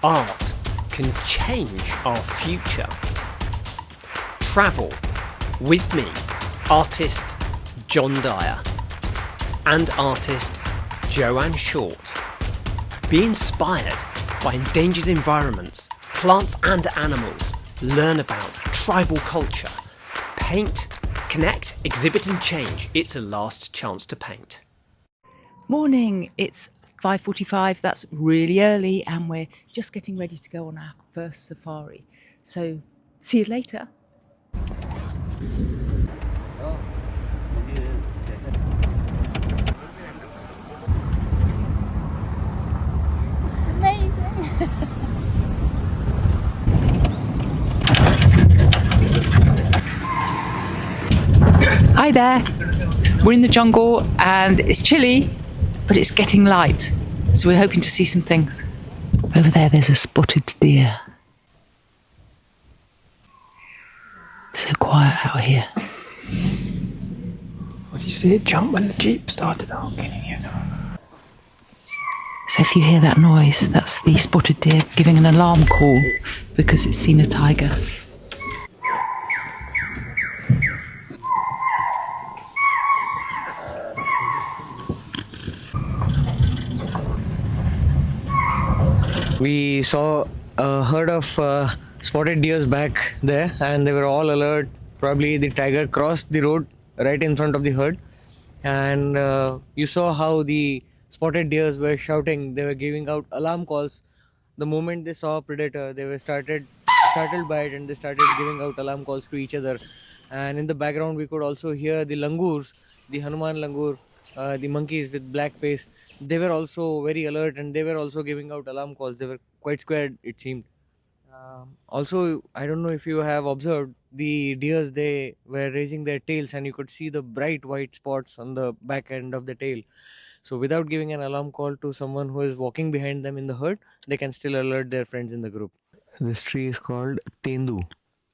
Art can change our future. Travel with me, artist John Dyer and artist Joanne Short. Be inspired by endangered environments, plants and animals. Learn about tribal culture. Paint, connect, exhibit and change. It's a last chance to paint. Morning, it's 5:45, that's really early, and we're just getting ready to go on our first safari. So, see you later. This is amazing. Hi there. We're in the jungle and it's chilly, but it's getting light. So we're hoping to see some things. Over there, there's a spotted deer. So quiet out here. What did you see it jump when the jeep started up? Can you hear that? So if you hear that noise, that's the spotted deer giving an alarm call because it's seen a tiger. We saw a herd of spotted deers back there, and they were all alert. Probably the tiger crossed the road right in front of the herd, and you saw how the spotted deers were shouting. They were giving out alarm calls. The moment they saw a predator, they were startled by it, and they started giving out alarm calls to each other. And in the background, we could also hear the langurs, the Hanuman langur, the monkeys with black face. They were also very alert, and they were also giving out alarm calls. They were quite scared, it seemed. Also, I don't know if you have observed the deers, they were raising their tails, and you could see the bright white spots on the back end of the tail. So, without giving an alarm call to someone who is walking behind them in the herd, they can still alert their friends in the group. This tree is called Tendu,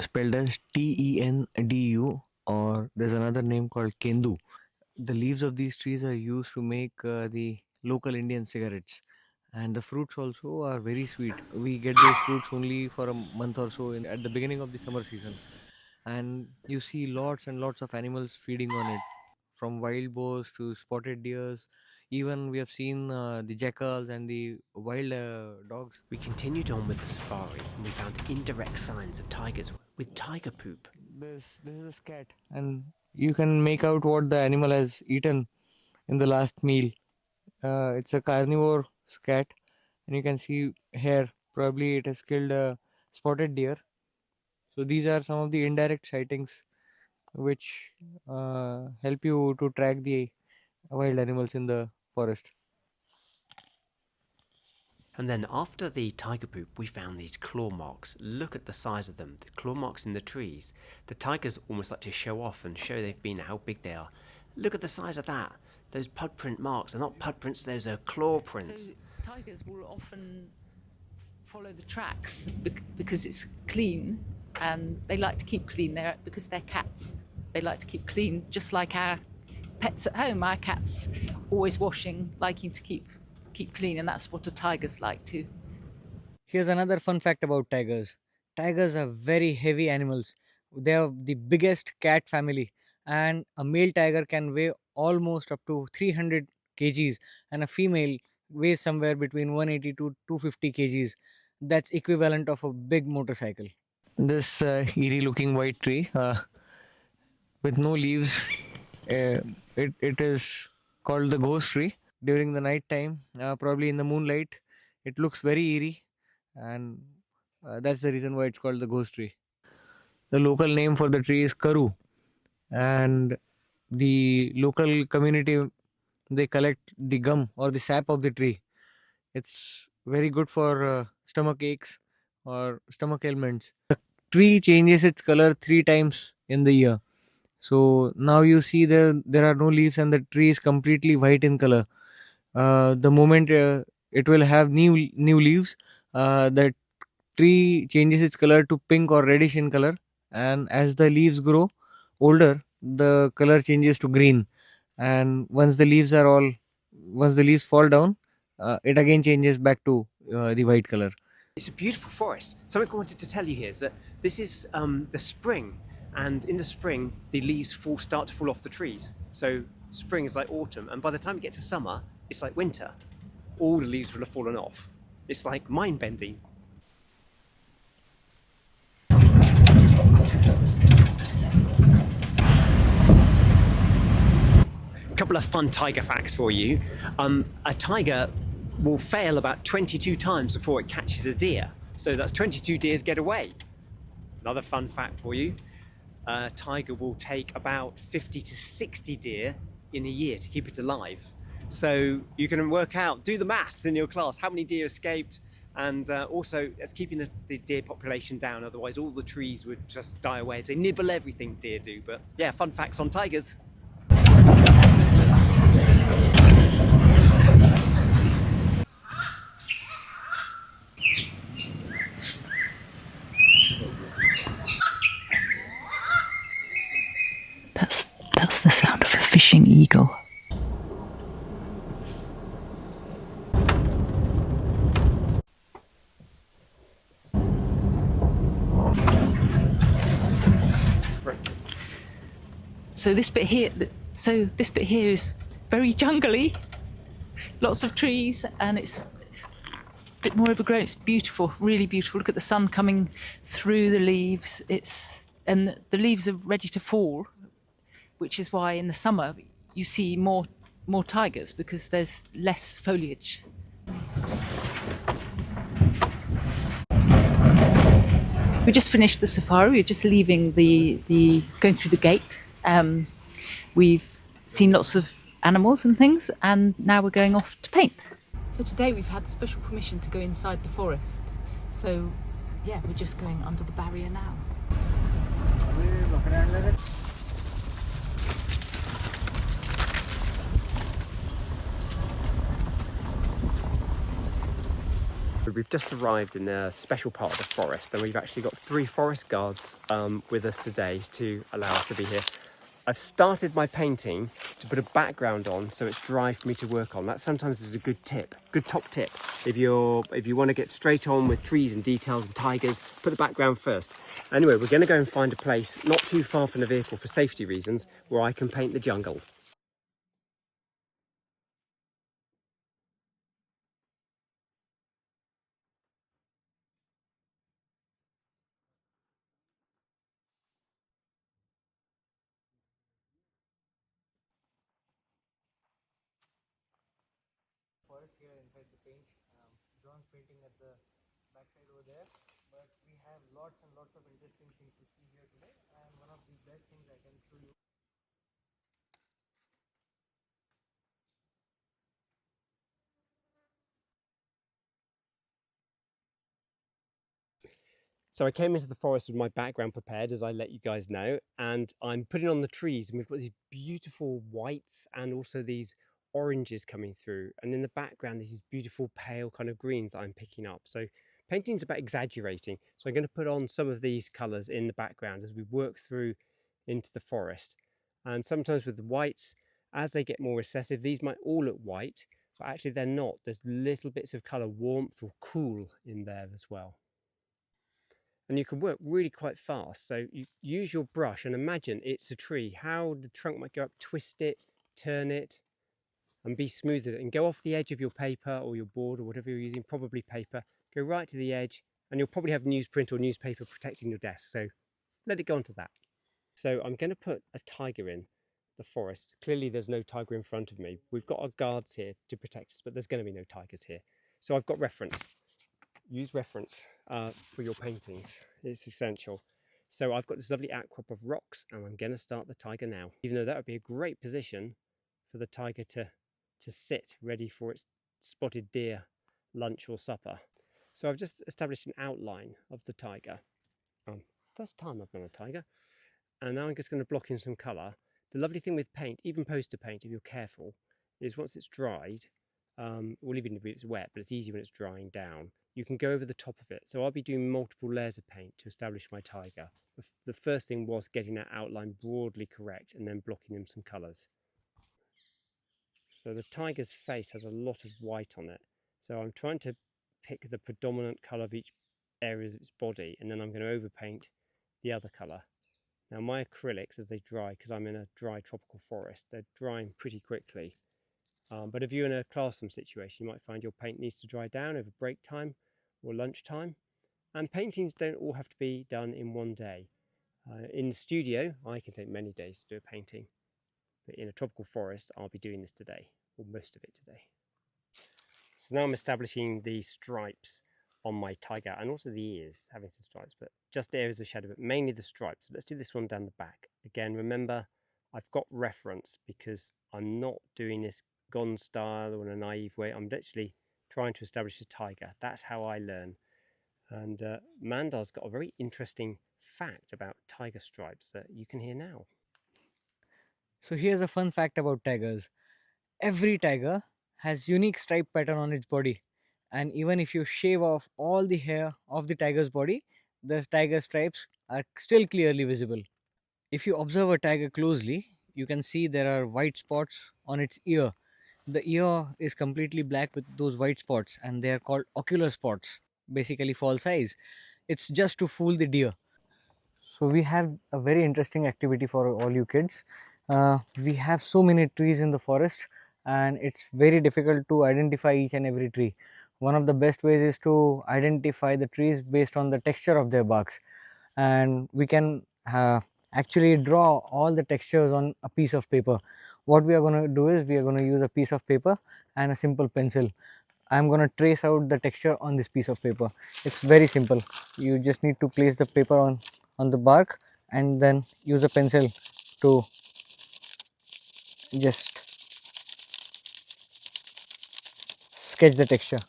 spelled as Tendu, or there's another name called Kendu. The leaves of these trees are used to make the local Indian cigarettes, and the fruits also are very sweet. We get those fruits only for a month or so at the beginning of the summer season, and you see lots and lots of animals feeding on it, from wild boars to spotted deers. Even we have seen the jackals and the wild dogs. We continued on with the safari and we found indirect signs of tigers with tiger poop. This is a scat, and you can make out what the animal has eaten in the last meal. It's a carnivore scat, and you can see hair. Probably it has killed a spotted deer. So these are some of the indirect sightings which help you to track the wild animals in the forest. And then after the tiger poop, we found these claw marks. Look at the size of them, the claw marks in the trees. The tigers almost like to show off and show they've been, how big they are. Look at the size of that. Those pud print marks are not pud prints, those are claw prints. So tigers will often follow the tracks because it's clean, and they like to keep clean because they're cats. They like to keep clean, just like our pets at home. Our cats always washing, liking to keep clean, and that's what a tiger's like too. Here's another fun fact about tigers. Tigers are very heavy animals. They are the biggest cat family, and a male tiger can weigh almost up to 300 kgs, and a female weighs somewhere between 180 to 250 kgs. That's equivalent of a big motorcycle. This eerie looking white tree with no leaves, it is called the ghost tree. During the night time, probably in the moonlight, it looks very eerie, and that's the reason why it's called the ghost tree. The local name for the tree is Karu, and the local community, they collect the gum or the sap of the tree. It's very good for stomach aches or stomach ailments. The tree changes its color 3 times in the year. So now you see there are no leaves and the tree is completely white in color. The moment it will have new leaves, the tree changes its color to pink or reddish in color, and as the leaves grow older, the color changes to green. And once the leaves fall down, it again changes back to the white color. It's a beautiful forest. Something I wanted to tell you here is that this is the spring, and in the spring the leaves start to fall off the trees. So spring is like autumn, and by the time you get to summer, it's like winter. All the leaves will have fallen off. It's like mind-bending. A couple of fun tiger facts for you. A tiger will fail about 22 times before it catches a deer. So that's 22 deers get away. Another fun fact for you. A tiger will take about 50 to 60 deer in a year to keep it alive. So you can work out, do the maths in your class, how many deer escaped, and also it's keeping the deer population down, otherwise all the trees would just die away. They nibble everything deer do, but yeah, fun facts on tigers. That's the sound of a fishing eagle. So this bit here is very jungly, lots of trees, and it's a bit more overgrown. It's beautiful, really beautiful. Look at the sun coming through the leaves. And the leaves are ready to fall, which is why in the summer you see more tigers, because there's less foliage. We just finished the safari. We're just leaving going through the gate. We've seen lots of animals and things, and now we're going off to paint. So today we've had special permission to go inside the forest. So yeah, we're just going under the barrier now. We've just arrived in a special part of the forest, and we've actually got 3 forest guards with us today to allow us to be here. I've started my painting to put a background on so it's dry for me to work on. That sometimes is a good tip, good top tip. If you want to get straight on with trees and details and tigers, put the background first. Anyway, we're going to go and find a place not too far from the vehicle for safety reasons where I can paint the jungle. Forest here inside the Pench. John's painting at the backside over there, but we have lots and lots of interesting things to see here today, and one of the best things I can show you. So I came into the forest with my background prepared, as I let you guys know, and I'm putting on the trees, and we've got these beautiful whites and also these oranges coming through, and in the background there's these beautiful pale kind of greens I'm picking up. So painting's about exaggerating, so I'm going to put on some of these colours in the background as we work through into the forest. And sometimes with the whites, as they get more recessive, these might all look white, but actually they're not. There's little bits of colour, warmth or cool in there as well. And you can work really quite fast. So you use your brush and imagine it's a tree, how the trunk might go up, twist it, turn it, and be smooth with it, and go off the edge of your paper or your board or whatever you're using, probably paper, go right to the edge, and you'll probably have newsprint or newspaper protecting your desk. So let it go onto that. So I'm going to put a tiger in the forest. Clearly there's no tiger in front of me. We've got our guards here to protect us, but there's going to be no tigers here. So I've got reference. Use reference for your paintings. It's essential. So I've got this lovely outcrop of rocks, and I'm going to start the tiger now, even though that would be a great position for the tiger to sit ready for its spotted deer lunch or supper. So I've just established an outline of the tiger. First time I've done a tiger, and now I'm just going to block in some colour. The lovely thing with paint, even poster paint, if you're careful, is once it's dried, well, even if it's wet, but it's easy when it's drying down, you can go over the top of it. So I'll be doing multiple layers of paint to establish my tiger. The first thing was getting that outline broadly correct and then blocking in some colours. So the tiger's face has a lot of white on it. So I'm trying to pick the predominant colour of each area of its body, and then I'm going to overpaint the other colour. Now my acrylics, as they dry, because I'm in a dry tropical forest, they're drying pretty quickly. But if you're in a classroom situation, you might find your paint needs to dry down over break time or lunchtime. And paintings don't all have to be done in one day. In the studio, I can take many days to do a painting. But in a tropical forest, I'll be doing this today, or most of it today. So now I'm establishing the stripes on my tiger, and also the ears having some stripes, but just areas of shadow, but mainly the stripes. So let's do this one down the back. Again, remember, I've got reference because I'm not doing this gone style or in a naive way. I'm literally trying to establish a tiger. That's how I learn. And Mandar's got a very interesting fact about tiger stripes that you can hear now. So here's a fun fact about tigers. Every tiger has unique stripe pattern on its body, and even if you shave off all the hair of the tiger's body, the tiger stripes are still clearly visible. If you observe a tiger closely, you can see there are white spots on its ear. The ear is completely black with those white spots, and they are called ocular spots, basically false eyes. It's just to fool the deer. So we have a very interesting activity for all you kids. We have so many trees in the forest, and it's very difficult to identify each and every tree. One of the best ways is to identify the trees based on the texture of their barks, and we can actually draw all the textures on a piece of paper. What we are going to do is we are going to use a piece of paper and a simple pencil. I'm going to trace out the texture on this piece of paper. It's very simple. You just need to place the paper on the bark and then use a pencil to just sketch the texture.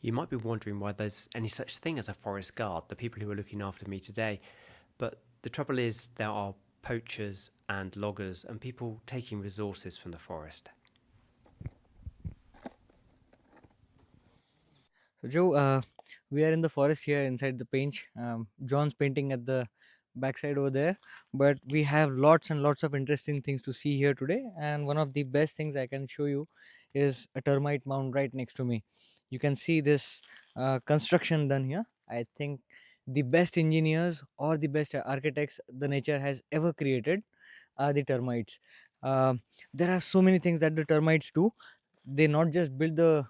You might be wondering why there's any such thing as a forest guard, the people who are looking after me today. But the trouble is there are poachers and loggers and people taking resources from the forest. So Joe, we are in the forest here inside the Pench. John's painting at the backside over there, but we have lots and lots of interesting things to see here today. And one of the best things I can show you is a termite mound right next to me. You can see this construction done here. I think the best engineers or the best architects the nature has ever created are the termites. Um there are so many things that the termites do. They not just build uh,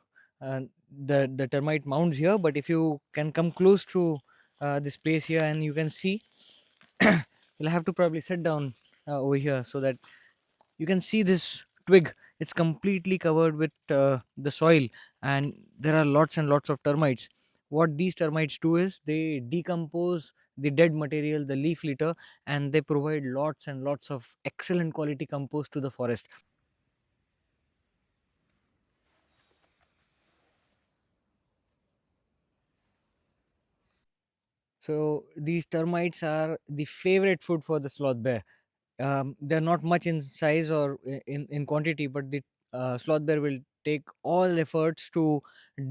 the termite mounds here, but if you can come close to this place here and you can see, you'll have to probably sit down over here so that you can see this twig. It's completely covered with the soil, and there are lots and lots of termites. What these termites do is they decompose the dead material, the leaf litter, and they provide lots and lots of excellent quality compost to the forest. So these termites are the favorite food for the sloth bear. They're not much in size or in quantity, but the sloth bear will take all efforts to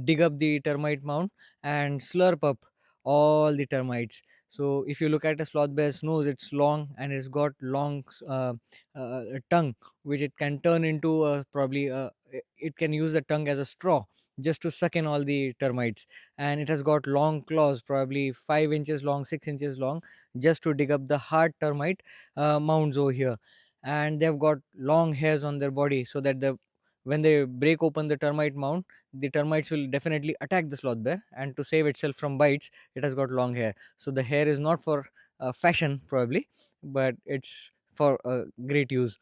dig up the termite mound and slurp up all the termites. So if you look at a sloth bear's nose, it's long and it's got long tongue, which it can turn into it can use the tongue as a straw just to suck in all the termites. And it has got long claws, probably 5 inches long, 6 inches long, just to dig up the hard termite mounds over here. And they've got long hairs on their body so that when they break open the termite mound, the termites will definitely attack the sloth bear, and to save itself from bites, it has got long hair. So the hair is not for fashion probably, but it's for great use.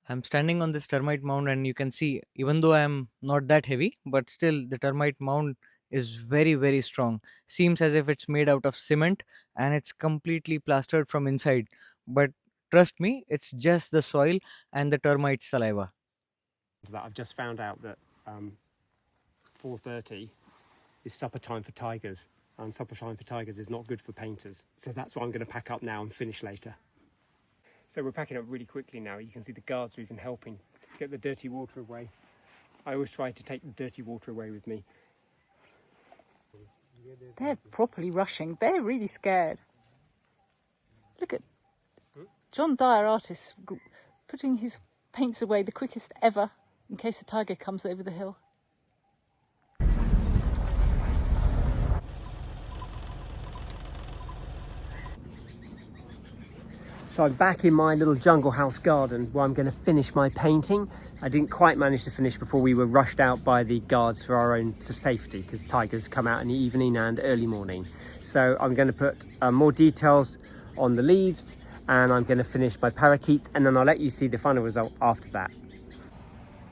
I'm standing on this termite mound, and you can see, even though I'm not that heavy, but still the termite mound is very, very strong. Seems as if it's made out of cement and it's completely plastered from inside. But trust me, it's just the soil and the termite saliva. I've just found out that 4:30 is supper time for tigers, and supper time for tigers is not good for painters. So that's what I'm going to pack up now and finish later. So we're packing up really quickly now. You can see the guards are even helping get the dirty water away. I always try to take the dirty water away with me. They're properly rushing. They're really scared. Look at John Dyer, artist, putting his paints away the quickest ever. in case a tiger comes over the hill. So I'm back in my little jungle house garden where I'm going to finish my painting. I didn't quite manage to finish before we were rushed out by the guards for our own safety, because tigers come out in the evening and early morning. So I'm going to put more details on the leaves, and I'm going to finish my parakeets, and then I'll let you see the final result after that.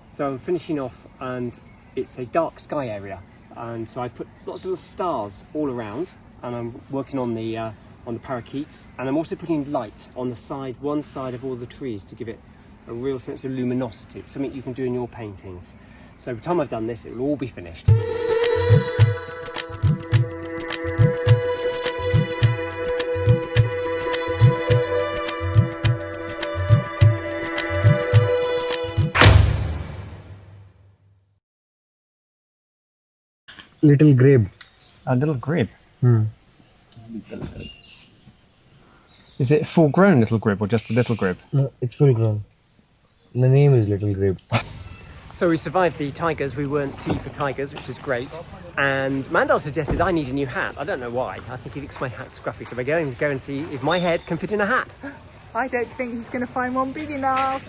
So I'm finishing off, and it's a dark sky area, and so I've put lots of little stars all around, and I'm working on the parakeets, and I'm also putting light on the side, one side of all the trees, to give it a real sense of luminosity. It's something you can do in your paintings. So by the time I've done this, it will all be finished. Little grape. A little grape. Is it a full-grown little grape or just a little grape? No, it's full grown. The name is Little Grape. So we survived the tigers. We weren't tea for tigers, which is great. And Mandar suggested I need a new hat. I don't know why. I think he thinks my hat's scruffy. So we're going to go and see if my head can fit in a hat. I don't think he's going to find one big enough.